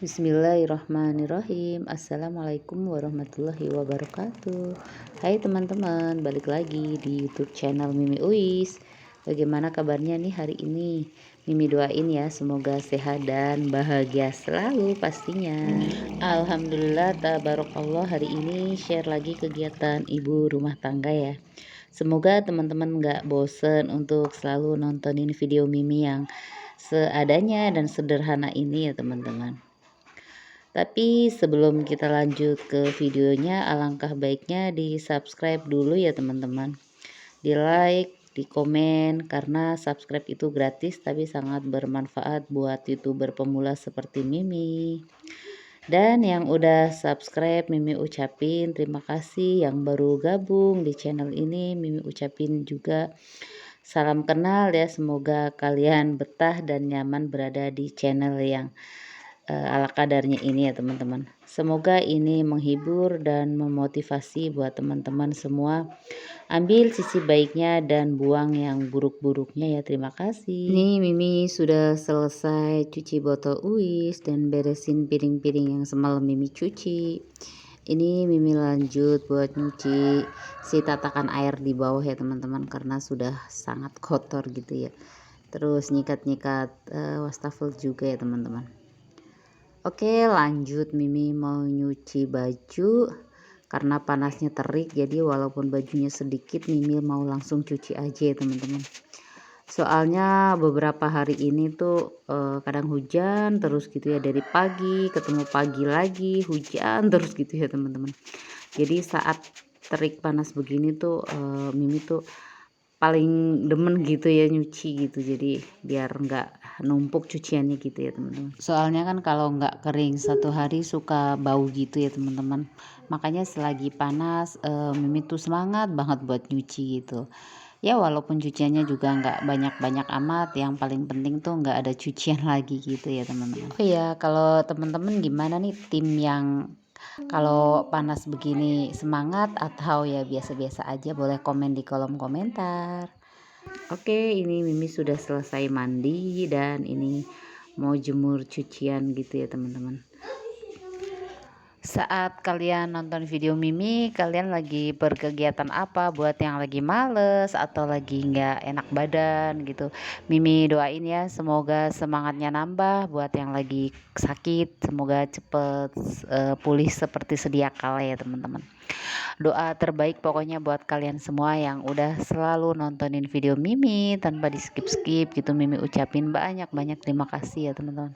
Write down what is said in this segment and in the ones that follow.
Bismillahirrahmanirrahim. Assalamualaikum warahmatullahi wabarakatuh. Hai teman-teman, balik lagi di YouTube channel Mimi Uis. Bagaimana kabarnya nih hari ini? Mimi doain ya semoga sehat dan bahagia selalu pastinya. Alhamdulillah tabarakallah, hari ini share lagi kegiatan ibu rumah tangga ya. Semoga teman-teman gak bosen untuk selalu nontonin video Mimi yang seadanya dan sederhana ini ya teman-teman. Tapi sebelum kita lanjut ke videonya, alangkah baiknya di subscribe dulu ya teman-teman. Di like, di komen, karena subscribe itu gratis tapi sangat bermanfaat buat youtuber pemula seperti Mimi. Dan yang udah subscribe Mimi ucapin terima kasih, yang baru gabung di channel ini Mimi ucapin juga salam kenal ya. Semoga kalian betah dan nyaman berada di channel yang ala kadarnya ini ya teman-teman. Semoga ini menghibur dan memotivasi buat teman-teman semua. Ambil sisi baiknya dan buang yang buruk-buruknya ya. Terima kasih. Nih Mimi sudah selesai cuci botol Uis dan beresin piring-piring yang semalam Mimi cuci. Ini Mimi lanjut buat nyuci si tatakan air di bawah ya teman-teman, karena sudah sangat kotor gitu ya. Terus nyikat-nyikat wastafel juga ya teman-teman. Oke, lanjut Mimi mau nyuci baju karena panasnya terik, jadi walaupun bajunya sedikit Mimi mau langsung cuci aja ya teman-teman. Soalnya beberapa hari ini tuh kadang hujan terus gitu ya, dari pagi ketemu pagi lagi hujan terus gitu ya teman-teman. Jadi saat terik panas begini tuh Mimi tuh paling demen gitu ya nyuci gitu, jadi biar nggak numpuk cuciannya gitu ya teman-teman. Soalnya kan kalau nggak kering satu hari suka bau gitu ya teman-teman. Makanya selagi panas Mimi tuh semangat banget buat nyuci gitu ya, walaupun cuciannya juga nggak banyak-banyak amat, yang paling penting tuh nggak ada cucian lagi gitu ya teman-teman. Oh ya, kalau teman-teman gimana nih, tim yang kalau panas begini semangat atau ya biasa-biasa aja? Boleh komen di kolom komentar. Oke, ini Mimi sudah selesai mandi dan ini mau jemur cucian gitu ya teman-teman. Saat kalian nonton video Mimi, kalian lagi berkegiatan apa? Buat yang lagi males atau lagi nggak enak badan gitu, Mimi doain ya semoga semangatnya nambah. Buat yang lagi sakit, semoga cepet pulih seperti sedia kala ya teman-teman. Doa terbaik pokoknya buat kalian semua yang udah selalu nontonin video Mimi tanpa di skip-skip gitu. Mimi ucapin banyak-banyak terima kasih ya teman-teman.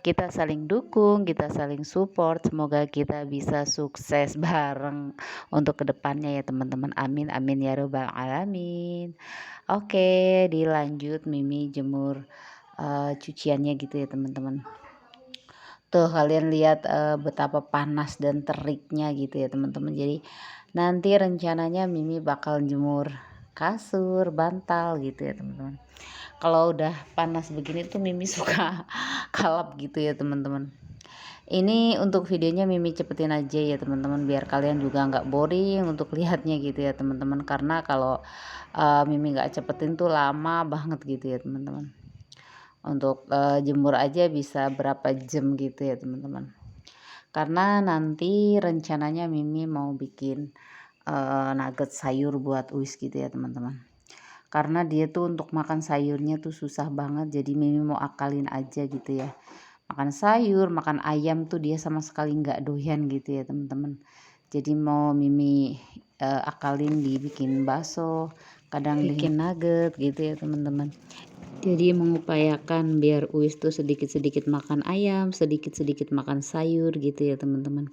Kita saling dukung, kita saling support, semoga kita bisa sukses bareng untuk kedepannya ya teman-teman. Amin amin ya robbal alamin. Oke, dilanjut Mimi jemur cuciannya gitu ya teman-teman. Tuh kalian lihat betapa panas dan teriknya gitu ya teman-teman. Jadi nanti rencananya Mimi bakal jemur kasur, bantal gitu ya teman-teman. Kalau udah panas begini tuh Mimi suka kalap gitu ya teman-teman. Ini untuk videonya Mimi cepetin aja ya teman-teman, biar kalian juga nggak boring untuk lihatnya gitu ya teman-teman. Karena kalau Mimi nggak cepetin tuh lama banget gitu ya teman-teman. Untuk jemur aja bisa berapa jam gitu ya teman-teman. Karena nanti rencananya Mimi mau bikin nugget sayur buat Uis gitu ya teman-teman. Karena dia tuh untuk makan sayurnya tuh susah banget, jadi Mimi mau akalin aja gitu ya. Makan sayur, makan ayam tuh dia sama sekali nggak doyan gitu ya teman-teman. Jadi mau Mimi akalin dibikin bakso, kadang bikin nugget gitu ya teman-teman. Jadi mengupayakan biar Uis tuh sedikit-sedikit makan ayam, sedikit-sedikit makan sayur gitu ya teman-teman.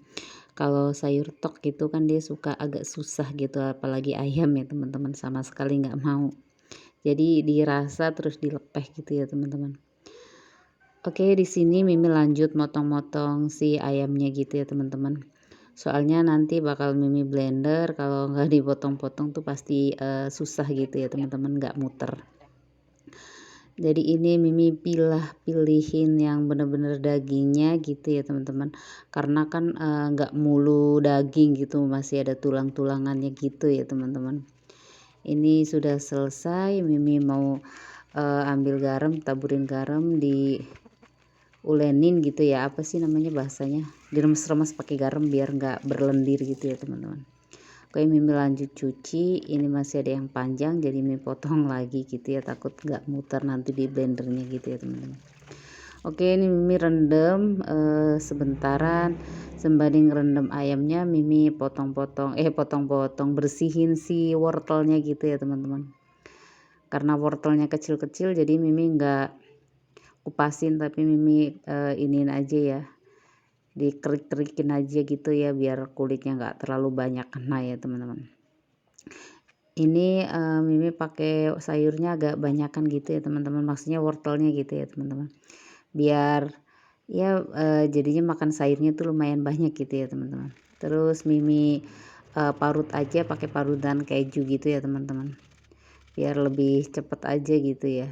Kalau sayur tok gitu kan dia suka agak susah gitu, apalagi ayam ya teman-teman, sama sekali nggak mau. Jadi dirasa terus dilepeh gitu ya teman-teman. Oke, di sini Mimi lanjut motong-motong si ayamnya gitu ya teman-teman. Soalnya nanti bakal Mimi blender, kalau nggak dipotong-potong tuh pasti susah gitu ya teman-teman, nggak muter. Jadi ini Mimi pilihin yang bener-bener dagingnya gitu ya teman-teman, karena kan nggak mulu daging gitu, masih ada tulang-tulangannya gitu ya teman-teman. Ini sudah selesai, Mimi mau ambil garam, taburin garam di ulenin gitu ya, apa sih namanya bahasanya, diremes-remes pakai garam biar nggak berlendir gitu ya teman-teman. Oke, Mimi lanjut cuci. Ini masih ada yang panjang jadi Mimi potong lagi gitu ya, takut nggak muter nanti di blendernya gitu ya teman-teman. Oke, ini Mimi rendam sebentaran. Sembari ngerendam ayamnya, Mimi potong-potong bersihin si wortelnya gitu ya teman-teman. Karena wortelnya kecil-kecil jadi Mimi nggak kupasin, tapi Mimi iniin aja ya, dikerik-kerikin aja gitu ya biar kulitnya nggak terlalu banyak kena ya teman-teman. Ini Mimi pakai sayurnya agak banyakan gitu ya teman-teman, maksudnya wortelnya gitu ya teman-teman, biar ya jadinya makan sayurnya tuh lumayan banyak gitu ya teman-teman. Terus Mimi parut aja pakai parutan keju gitu ya teman-teman, biar lebih cepet aja gitu ya.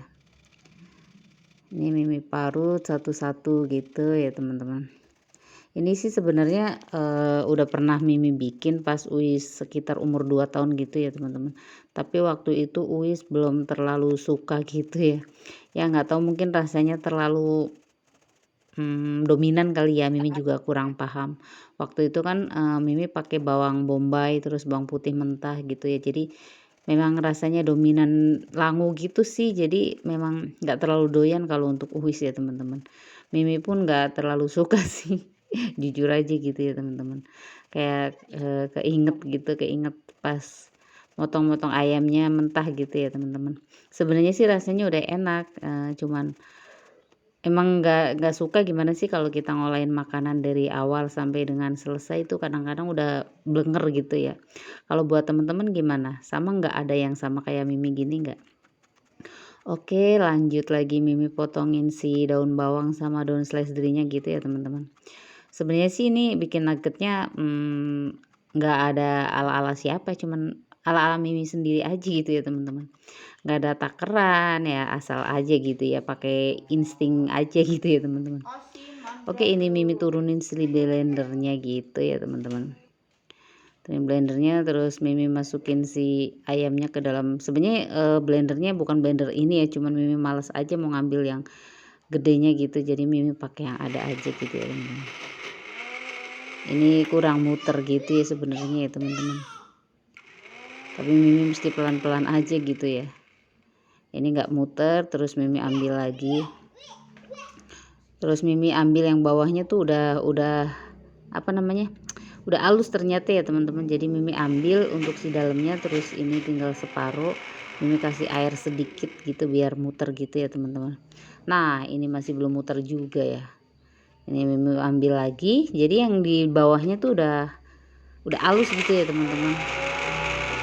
Ini Mimi parut satu-satu gitu ya teman-teman. Ini sih sebenarnya udah pernah Mimi bikin pas Uis sekitar umur 2 tahun gitu ya teman-teman. Tapi waktu itu Uis belum terlalu suka gitu ya. Ya nggak tahu, mungkin rasanya terlalu dominan kali ya, Mimi juga kurang paham. Waktu itu kan Mimi pakai bawang bombay terus bawang putih mentah gitu ya. Jadi memang rasanya dominan langu gitu sih. Jadi memang nggak terlalu doyan kalau untuk Uis ya teman-teman. Mimi pun nggak terlalu suka sih. Jujur aja gitu ya teman-teman, kayak keinget pas motong-motong ayamnya mentah gitu ya teman-teman. Sebenarnya sih rasanya udah enak, cuman emang nggak suka gimana sih kalau kita ngolahin makanan dari awal sampai dengan selesai itu kadang-kadang udah blenger gitu ya. Kalau buat teman-teman gimana, sama nggak, ada yang sama kayak Mimi gini nggak? Oke, lanjut lagi Mimi potongin si daun bawang sama daun seledrinya gitu ya teman-teman. Sebenarnya sih ini bikin nuggetnya nggak ada ala-ala siapa, cuman ala-ala Mimi sendiri aja gitu ya teman-teman. Nggak ada takeran ya, asal aja gitu ya, pakai insting aja gitu ya teman-teman. Oke, ini Mimi turunin si blendernya gitu ya teman-teman. Turunin blendernya, terus Mimi masukin si ayamnya ke dalam. Sebenarnya blendernya bukan blender ini ya, cuman Mimi males aja mau ngambil yang gedenya gitu, jadi Mimi pakai yang ada aja gitu ya teman-teman. Ini kurang muter gitu ya sebenarnya ya teman-teman, tapi Mimi mesti pelan-pelan aja gitu ya. Ini nggak muter, terus Mimi ambil lagi, terus Mimi ambil yang bawahnya tuh udah apa namanya, udah halus ternyata ya teman-teman. Jadi Mimi ambil untuk si dalamnya, terus ini tinggal separuh. Mimi kasih air sedikit gitu biar muter gitu ya teman-teman. Nah ini masih belum muter juga ya. Ini Mimi ambil lagi, jadi yang di bawahnya tuh udah halus gitu ya teman-teman.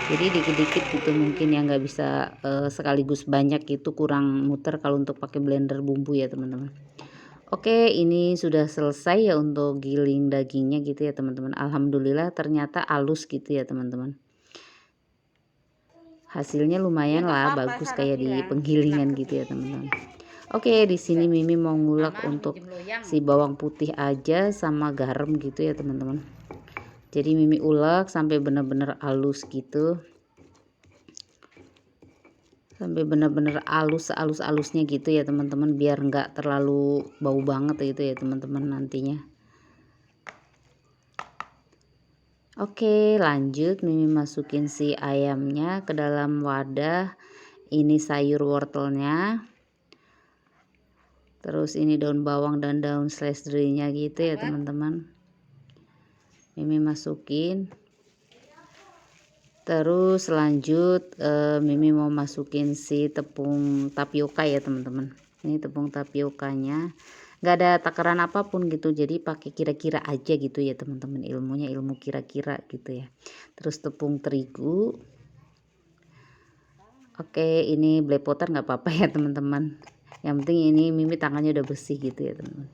Jadi dikit-dikit gitu, mungkin yang nggak bisa sekaligus banyak, itu kurang muter kalau untuk pakai blender bumbu ya teman-teman. Oke, ini sudah selesai ya untuk giling dagingnya gitu ya teman-teman. Alhamdulillah ternyata halus gitu ya teman-teman. Hasilnya lumayan lah, bagus kayak di penggilingan gitu ya teman-teman. Oke, di sini Mimi mau ngulek untuk si bawang putih aja sama garam gitu ya teman-teman. Jadi Mimi ulek sampai bener-bener halus gitu, sampai bener-bener halus, halus-halusnya gitu ya teman-teman, biar nggak terlalu bau banget gitu ya teman-teman nantinya. Oke, lanjut Mimi masukin si ayamnya ke dalam wadah. Ini sayur wortelnya, terus ini daun bawang dan daun seledrinya gitu ya teman-teman. Mimi masukin, terus lanjut Mimi mau masukin si tepung tapioka ya teman-teman. Ini tepung tapiokanya nggak ada takaran apapun gitu, jadi pakai kira-kira aja gitu ya teman-teman, ilmunya ilmu kira-kira gitu ya. Terus tepung terigu. Oke, ini belepotan nggak apa-apa ya teman-teman, yang penting ini Mimi tangannya udah bersih gitu ya teman-teman.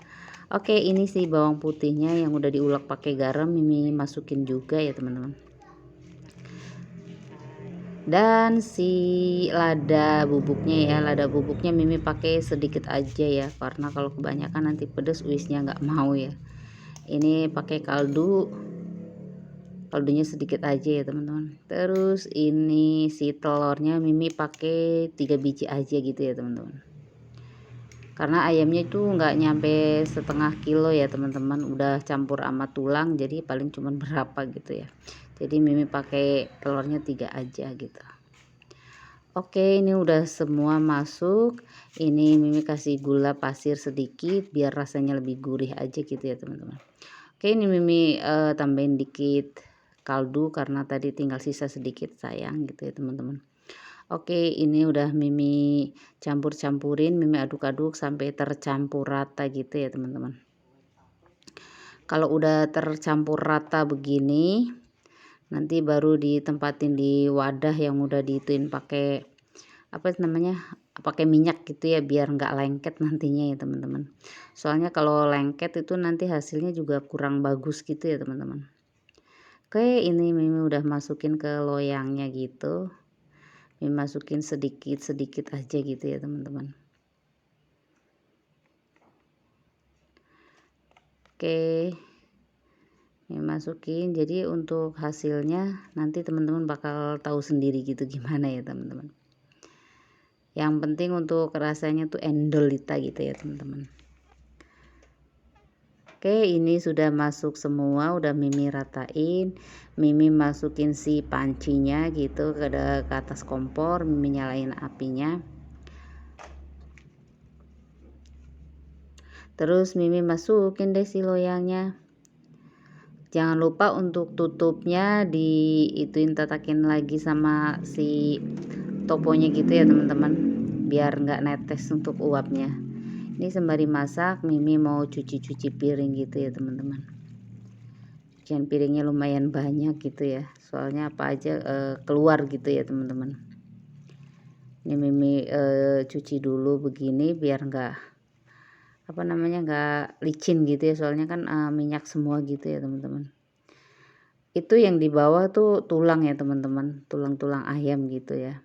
Oke, ini sih bawang putihnya yang udah diulek pakai garam, Mimi masukin juga ya teman-teman. Dan si lada bubuknya ya, lada bubuknya Mimi pakai sedikit aja ya, karena kalau kebanyakan nanti pedes Uisnya nggak mau ya. Ini pakai kaldunya sedikit aja ya teman-teman. Terus ini si telurnya Mimi pakai 3 biji aja gitu ya teman-teman. karena ayamnya itu nggak nyampe setengah kilo ya teman-teman, udah campur sama tulang, jadi paling cuman berapa gitu ya. Jadi Mimi pakai telurnya 3 aja gitu. Oke, ini udah semua masuk. Ini Mimi kasih gula pasir sedikit biar rasanya lebih gurih aja gitu ya teman-teman. Oke, ini Mimi tambahin dikit kaldu karena tadi tinggal sisa sedikit sayang gitu ya teman-teman. Oke, ini udah Mimi campur-campurin, Mimi aduk-aduk sampai tercampur rata gitu ya teman-teman. Kalau udah tercampur rata begini, nanti baru ditempatin di wadah yang udah diituin pakai apa namanya, pakai minyak gitu ya, biar nggak lengket nantinya ya teman-teman. Soalnya kalau lengket itu nanti hasilnya juga kurang bagus gitu ya teman-teman. Oke, ini Mimi udah masukin ke loyangnya gitu. Mimi masukin sedikit-sedikit aja gitu ya teman-teman. Oke, Mimi masukin, jadi untuk hasilnya nanti teman-teman bakal tahu sendiri gitu gimana ya teman-teman. Yang penting untuk rasanya tuh endolita gitu ya teman-teman. Oke, ini sudah masuk semua, udah Mimi ratain. Mimi masukin si pancinya gitu ke atas kompor, Mimi nyalain apinya. Terus Mimi masukin deh si loyangnya. Jangan lupa untuk tutupnya diituin, tatakin lagi sama si toponya gitu ya teman-teman, biar nggak netes untuk uapnya. Ini sembari masak Mimi mau cuci-cuci piring gitu ya teman-teman. Cucian piringnya lumayan banyak gitu ya, soalnya apa aja keluar gitu ya teman-teman. Ini Mimi cuci dulu begini biar nggak apa namanya, nggak licin gitu ya, soalnya kan minyak semua gitu ya teman-teman. Itu yang di bawah tuh tulang ya teman-teman, tulang-tulang ayam gitu ya.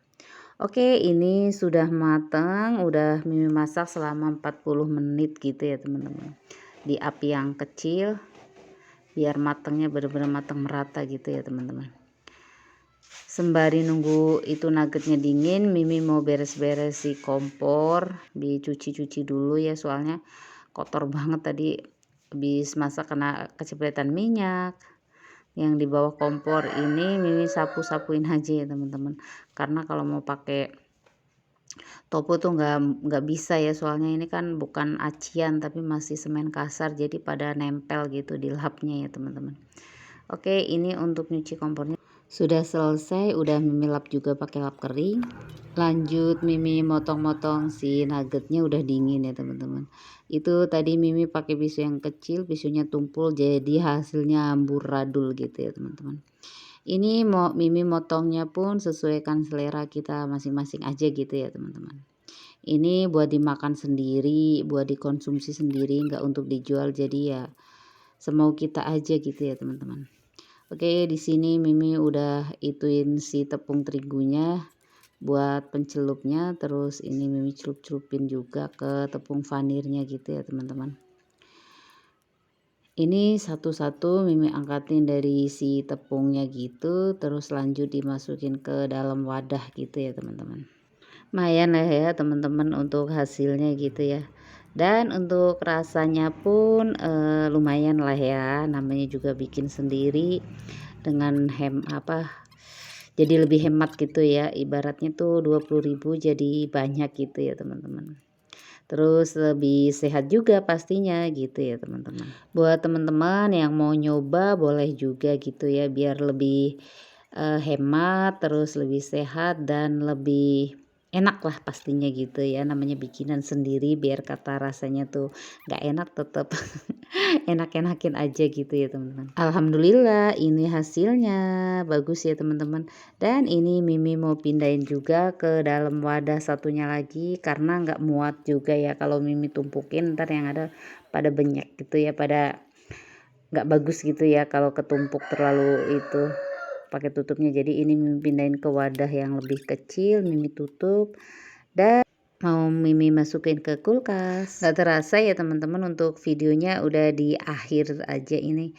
Oke, ini sudah matang, udah Mimi masak selama 40 menit gitu ya teman-teman. Di api yang kecil biar matangnya benar-benar matang merata gitu ya teman-teman. Sembari nunggu itu nuggetnya dingin, Mimi mau beres-beres si kompor, dicuci-cuci dulu ya, soalnya kotor banget tadi habis masak kena kecipratan minyak. Yang di bawah kompor ini Mimi sapu-sapuin aja ya teman-teman, karena kalau mau pakai topo tuh nggak bisa ya, soalnya ini kan bukan acian tapi masih semen kasar, jadi pada nempel gitu di lapnya ya teman-teman. Oke, ini untuk nyuci kompornya sudah selesai, udah Mimi lap juga pakai lap kering. Lanjut Mimi motong-motong si nuggetnya, udah dingin ya teman-teman. Itu tadi Mimi pakai pisau yang kecil, pisaunya tumpul jadi hasilnya amburadul gitu ya teman-teman. Ini mau Mimi motongnya pun sesuaikan selera kita masing-masing aja gitu ya teman-teman. Ini buat dimakan sendiri, buat dikonsumsi sendiri, nggak untuk dijual, jadi ya semau kita aja gitu ya teman-teman. Oke, di sini Mimi udah ituin si tepung terigunya buat pencelupnya, terus ini Mimi celup-celupin juga ke tepung vanirnya gitu ya teman-teman. Ini satu-satu Mimi angkatin dari si tepungnya gitu, terus lanjut dimasukin ke dalam wadah gitu ya teman-teman. Lumayan lah ya teman-teman untuk hasilnya gitu ya. Dan untuk rasanya pun lumayan lah ya, namanya juga bikin sendiri dengan jadi lebih hemat gitu ya, ibaratnya tuh 20.000 jadi banyak gitu ya teman-teman. Terus lebih sehat juga pastinya gitu ya teman-teman. Buat teman-teman yang mau nyoba boleh juga gitu ya, biar lebih hemat, terus lebih sehat dan lebih enak lah pastinya gitu ya, namanya bikinan sendiri, biar kata rasanya tuh nggak enak tetap enak-enakin aja gitu ya teman-teman. Alhamdulillah ini hasilnya bagus ya teman-teman. Dan ini Mimi mau pindahin juga ke dalam wadah satunya lagi, karena nggak muat juga ya kalau Mimi tumpukin, ntar yang ada pada banyak gitu ya, pada nggak bagus gitu ya kalau ketumpuk terlalu itu pakai tutupnya. Jadi ini Mimi pindahin ke wadah yang lebih kecil, Mimi tutup dan mau Mimi masukin ke kulkas. Gak terasa ya teman-teman, untuk videonya udah di akhir aja ini.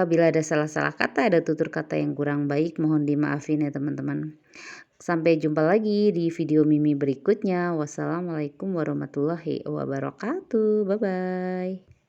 Bila ada salah-salah kata, ada tutur kata yang kurang baik, mohon dimaafin ya teman-teman. Sampai jumpa lagi di video Mimi berikutnya. Wassalamualaikum warahmatullahi wabarakatuh. Bye bye.